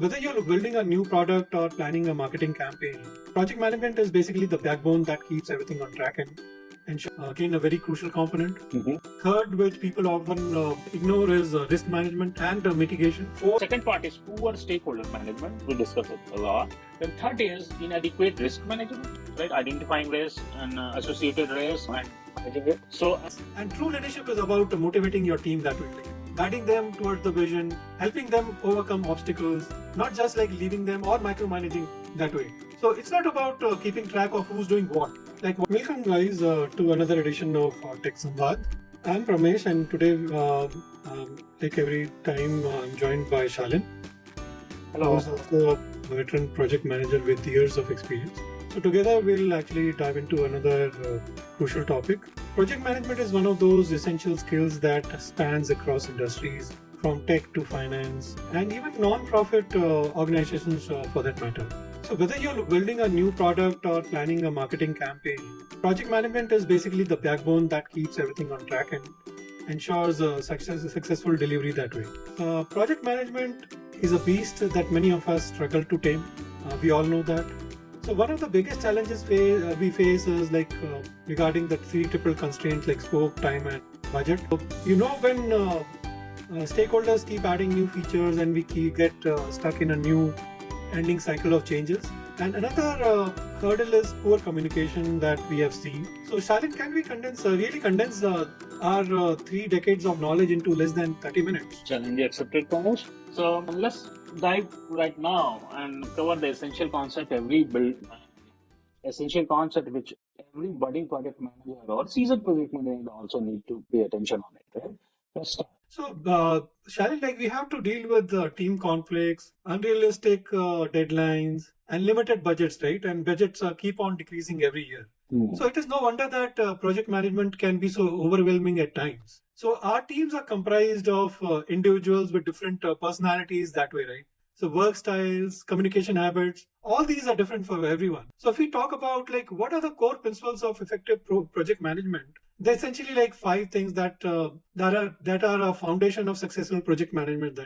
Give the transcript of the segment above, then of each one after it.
whether you're building a new product or planning a marketing campaign, project management is basically the backbone that keeps everything on track and again, a very crucial component. Third, which people often ignore, is risk management and mitigation. Fourth, Second part is poor stakeholder management. We discussed it a lot. Then third is inadequate risk management, right? Identifying risk and associated risk and managing it. And true leadership is about motivating your team that way, guiding them towards the vision, helping them overcome obstacles, not just like leaving them or micromanaging that way. So it's not about keeping track of who's doing what. Welcome guys to another edition of Tech Samvad. I'm Ramesh, and today, like every time, I'm joined by Shalin. Hello. Who's also a veteran project manager with years of experience. So together we'll actually dive into another crucial topic. Project management is one of those essential skills that spans across industries, from tech to finance, and even non-profit organizations for that matter. So whether you're building a new product or planning a marketing campaign, project management is basically the backbone that keeps everything on track and ensures successful delivery that way. Project management is a beast that many of us struggle to tame. We all know that. So one of the biggest challenges we face is regarding the three triple constraints like scope, time, and budget. When stakeholders keep adding new features and we get stuck in a new ending cycle of changes. And another hurdle is poor communication that we have seen. So Shalin, can we really condense our 3 decades of knowledge into less than 30 minutes? Challenge accepted, Kamesh. So let's dive right now and cover the essential concept which every budding project manager or seasoned project manager also need to pay attention on it, right? Let's start. So, Shalin, we have to deal with team conflicts, unrealistic deadlines, and limited budgets, right? And budgets keep on decreasing every year. So it is no wonder that project management can be so overwhelming at times. So our teams are comprised of individuals with different personalities that way, right? So work styles, communication habits, all these are different for everyone. So if we talk about what are the core principles of effective project management, they're essentially 5 things that are a foundation of successful project management.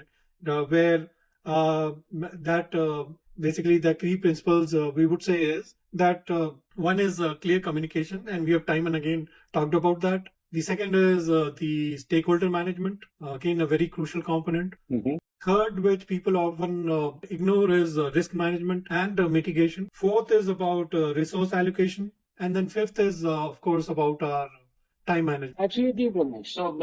Basically the key principles we would say is that one is clear communication, and we have time and again talked about that. The second is the stakeholder management, again a very crucial component. Third, which people often ignore, is risk management and mitigation. Fourth is about resource allocation. And then fifth is, of course, about our time management. Absolutely, Ramesh. So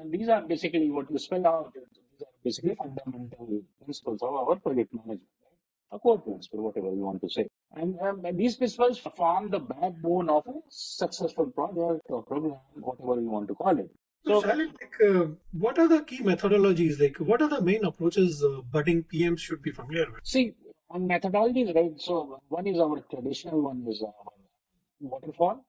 these are basically what you spell out. These are basically fundamental principles of our project management, right? A core principle, whatever you want to say. And these principles form the backbone of a successful project or program, whatever you want to call it. So, Shalin, what are the key methodologies? What are the main approaches budding PMs should be familiar with? See, on methodologies, right? So, one is our traditional one is our Waterfall.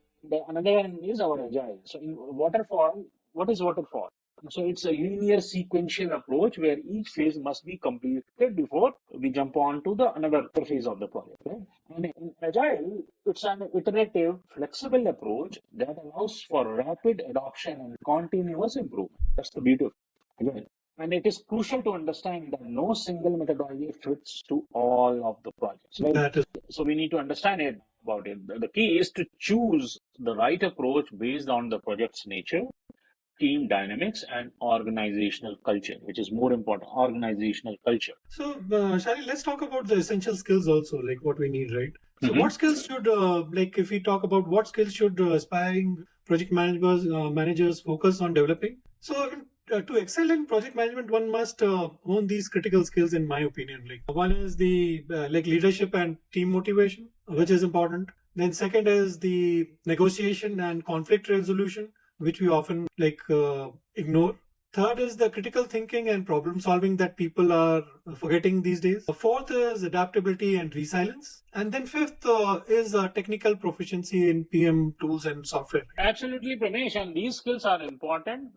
Another one is our Agile. So, in Waterfall, what is Waterfall? So, it's a linear sequential approach where each phase must be completed before we jump on to the another phase of the project, right? And in Agile, it's an iterative, flexible approach that allows for rapid adoption and continuous improvement. That's the beauty of Agile. And it is crucial to understand that no single methodology fits to all of the projects. Right? So we need to understand it about it. The key is to choose the right approach based on the project's nature, team dynamics, and organizational culture, which is more important, organizational culture. So, Shari, let's talk about the essential skills also, what we need, right? So, what skills should, if we talk about what skills should aspiring project managers focus on developing? So, to excel in project management, one must own these critical skills, in my opinion. One is the leadership and team motivation, which is important. Then second is the negotiation and conflict resolution, which we often ignore. Third is the critical thinking and problem solving that people are forgetting these days. Fourth is adaptability and resilience. And then fifth is technical proficiency in PM tools and software. Absolutely, Pramesh. And these skills are important.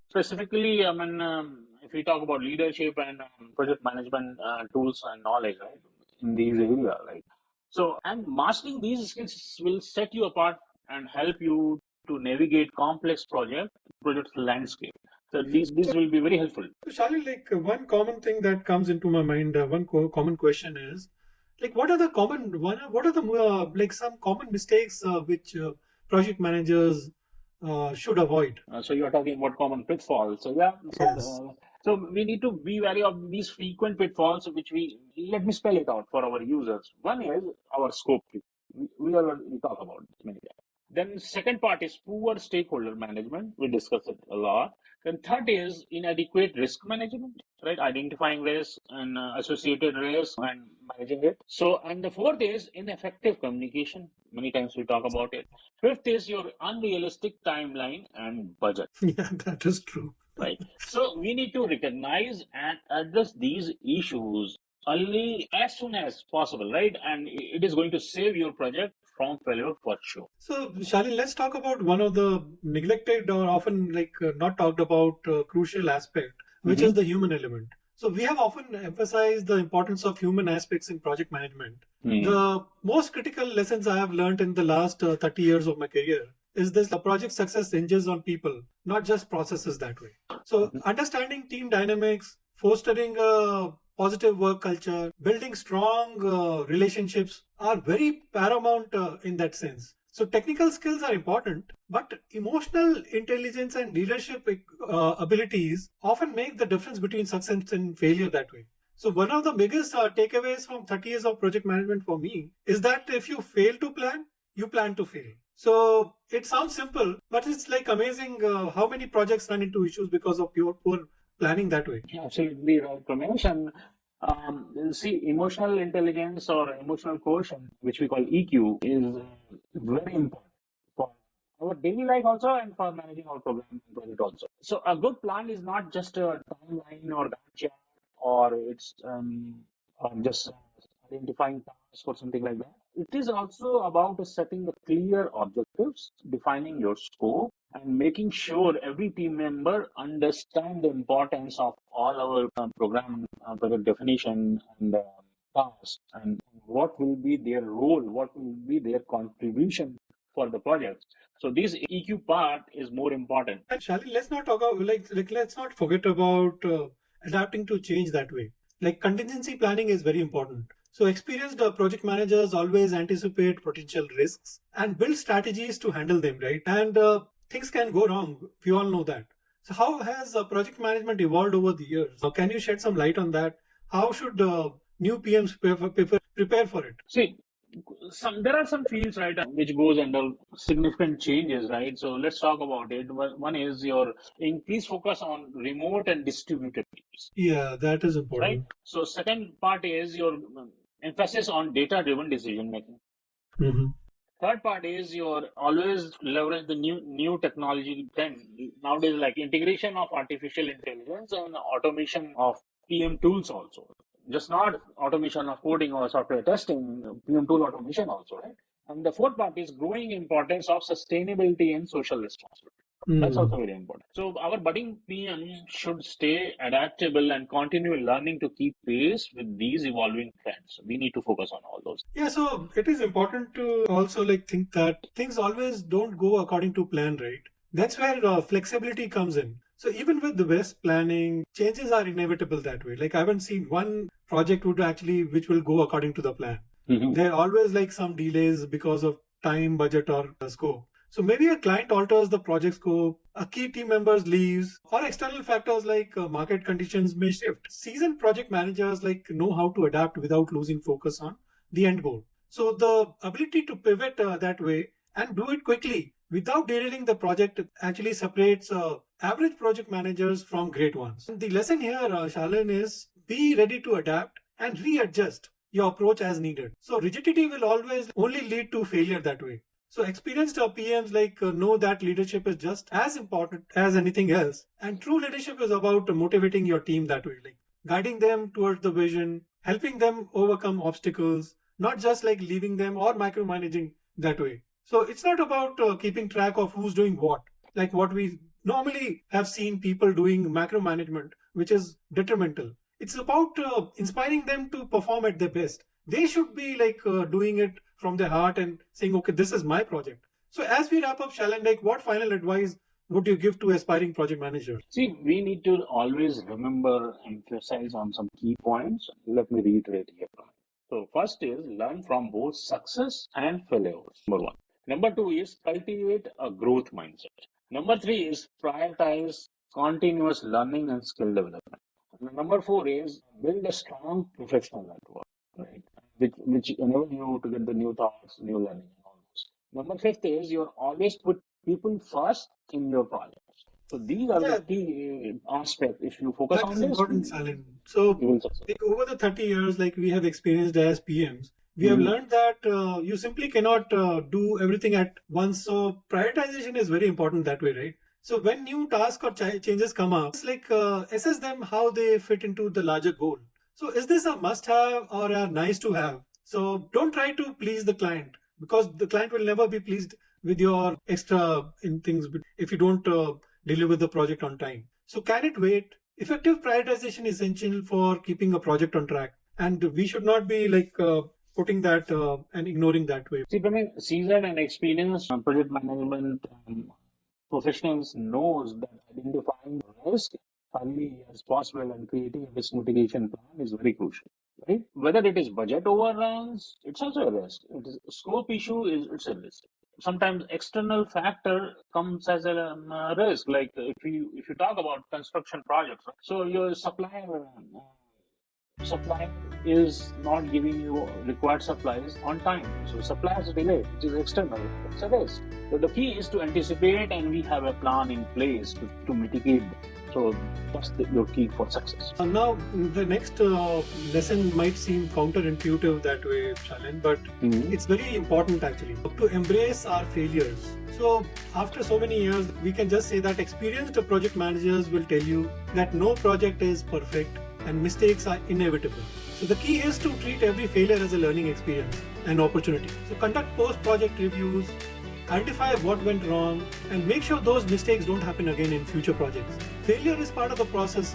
Specifically, if we talk about leadership and project management tools and knowledge, right, in these areas, right? So, and mastering these skills will set you apart and help you to navigate complex project landscape. So these will be very helpful. So, Shalin, like one common thing that comes into my mind, common question is, like, what are the like some common mistakes which project managers should avoid? So you're talking about common pitfalls. So yeah, Yes. so we need to be wary of these frequent pitfalls, which let me spell it out for our users. One is our scope creep. We already talk about this many times. Then second part is poor stakeholder management. We discussed it a lot. Then third is inadequate risk management, right? Identifying risk and associated risk and managing it. So, and the fourth is ineffective communication. Many times we talk about it. Fifth is your unrealistic timeline and budget, Yeah, that is true. right? So we need to recognize and address these issues early as soon as possible, right? And it is going to save your project from failure for sure. So, Shalin, let's talk about one of the neglected or often not talked about crucial aspect, which is Mhm. the human element. So, we have often emphasized the importance of human aspects in project management. Hmm. The most critical lessons I have learned in the last 30 years of my career is this: the project success hinges on people, not just processes that way. So, understanding team dynamics, fostering a positive work culture, building strong relationships are very paramount in that sense. So technical skills are important, but emotional intelligence and leadership abilities often make the difference between success and failure that way. So one of the biggest takeaways from 30 years of project management for me is that if you fail to plan, you plan to fail. So it sounds simple, but it's like amazing how many projects run into issues because of pure poor planning that way. Absolutely right, Ramesh. And see, emotional intelligence or emotional quotient, which we call EQ, is very important for our daily life also and for managing our program and project also. So a good plan is not just a timeline or Gantt chart or it's or just identifying tasks or something like that. It is also about setting the clear objectives, defining your scope, and making sure every team member understand the importance of all our program project definition and tasks and what will be their role, what will be their contribution for the project. So this EQ part is more important. And Shali, let's not talk about let's not forget about adapting to change that way. Like contingency planning is very important. So experienced project managers always anticipate potential risks and build strategies to handle them, right? And things can go wrong. We all know that. So how has project management evolved over the years? Can you shed some light on that? How should new PMs prepare for it? See, there are some fields, right, which goes under significant changes, right? So let's talk about it. One is your increased focus on remote and distributed teams, Yeah, that is right? important. So second part is your emphasis on data-driven decision making. Mhm. Third part is your always leverage the new technology trend nowadays, like integration of artificial intelligence and automation of PM tools also. Just not automation of coding or software testing, PM tool automation also, right? And the fourth part is growing importance of sustainability and social responsibility. That's Mm. also very important. So our budding PM should stay adaptable and continue learning to keep pace with these evolving trends. We need to focus on all those. Yeah, so it is important to also think that things always don't go according to plan, right? That's where flexibility comes in. So even with the best planning, changes are inevitable that way. Like I haven't seen one project which will go according to the plan. Mhm. There are always some delays because of time, budget, or scope. So maybe a client alters the project scope, a key team members leaves, or external factors like market conditions may shift. Seasoned project managers know how to adapt without losing focus on the end goal. So the ability to pivot that way and do it quickly without derailing the project actually separates average project managers from great ones. And the lesson here, Shalin, is be ready to adapt and readjust your approach as needed. So rigidity will always only lead to failure that way. So experienced PMs know that leadership is just as important as anything else, and true leadership is about motivating your team that way, guiding them towards the vision, helping them overcome obstacles, not just leaving them or micromanaging that way. So it's not about keeping track of who's doing what, like what we normally have seen people doing macromanagement, which is detrimental. It's about inspiring them to perform at their best. They should be doing it from their heart and saying, okay, this is my project. So as we wrap up, Shalan, what final advice would you give to aspiring project managers? See, we need to always remember, emphasize on some key points. Let me reiterate here. So, first is learn from both success and failures. Number one. Number two is cultivate a growth mindset. Number three is prioritize continuous learning and skill development. And number four is build a strong professional network, right? Which enable you to get the new thoughts, new learning, and all those. Number fifth is you always put people first in your projects. So these are Yeah, the key aspects. If you focus that on is this, important, Salin. So, you will succeed. like over the 30 years, like we have experienced as PMs, we have Mhm. learned that you simply cannot do everything at once. So, prioritization is very important that way, right? So, when new tasks or changes come up, it's like assess them how they fit into the larger goal. So, is this a must have or a nice to have? So, don't try to please the client because the client will never be pleased with your extra in things if you don't deliver the project on time. So, can it wait? Effective prioritization is essential for keeping a project on track, and we should not be like putting that and ignoring that way. See, I mean, seasoned and experienced project management professionals knows that identifying risk early as possible and creating a risk mitigation plan is very crucial. Right? Whether it is budget overruns, it's also a risk. It is scope issue is it's a risk. Sometimes external factor comes as a risk. Like if you talk about construction projects, right? So your supplier is not giving you required supplies on time. So suppliers delay, which is external. It's a risk. So the key is to anticipate and we have a plan in place to mitigate. So that's your key for success. Now, the next lesson might seem counterintuitive that way, Shalin, but it's very important actually to embrace our failures. So, after so many years, we can just say that experienced project managers will tell you that no project is perfect and mistakes are inevitable. So, the key is to treat every failure as a learning experience and opportunity. So, conduct post project reviews, identify what went wrong, and make sure those mistakes don't happen again in future projects. Failure is part of the process,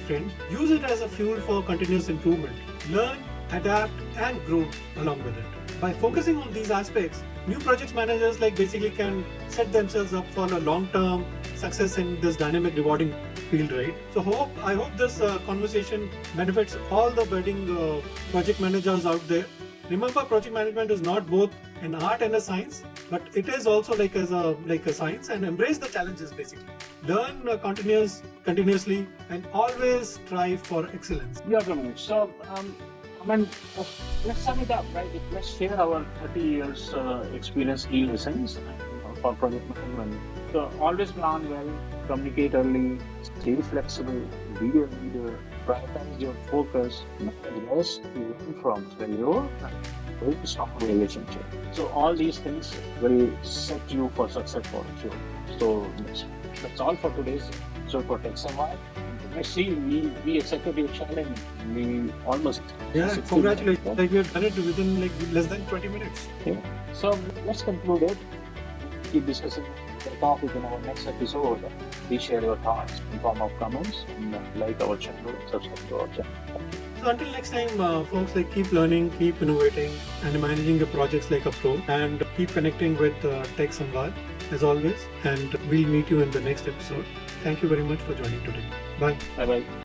friends. Use it as a fuel for continuous improvement. Learn, adapt, and grow along with it. By focusing on these aspects, new project managers like basically can set themselves up for a long-term success in this dynamic, rewarding field, right? So I hope this conversation benefits all the budding project managers out there. Remember, project management is not both an art and a science, but it is also like a science, and embrace the challenges basically. Learn continuously and always strive for excellence. Yeah, Ramesh. So, I mean, let's sum it up, right? Let's share our 30 years experience key lessons for project management. So, always plan well, communicate early, stay flexible, be a leader, prioritize your focus, manage risk, learn from failure, and build a strong relationship. So, all these things will set you for success for sure. So, that's all for today's episode for Tech Survive. Let's see, we accepted your challenge. We almost succeeded. Congratulations! Like we have done it within like less than 20 minutes. Yeah. So let's conclude it. Keep discussing the topic in our next episode. Please share your thoughts in form of comments and like our channel, subscribe to our channel. So until next time, folks, like keep learning, keep innovating, and managing your projects like a pro, and keep connecting with Tech Samvad as always. And we'll meet you in the next episode. Thank you very much for joining today. Bye. Bye bye.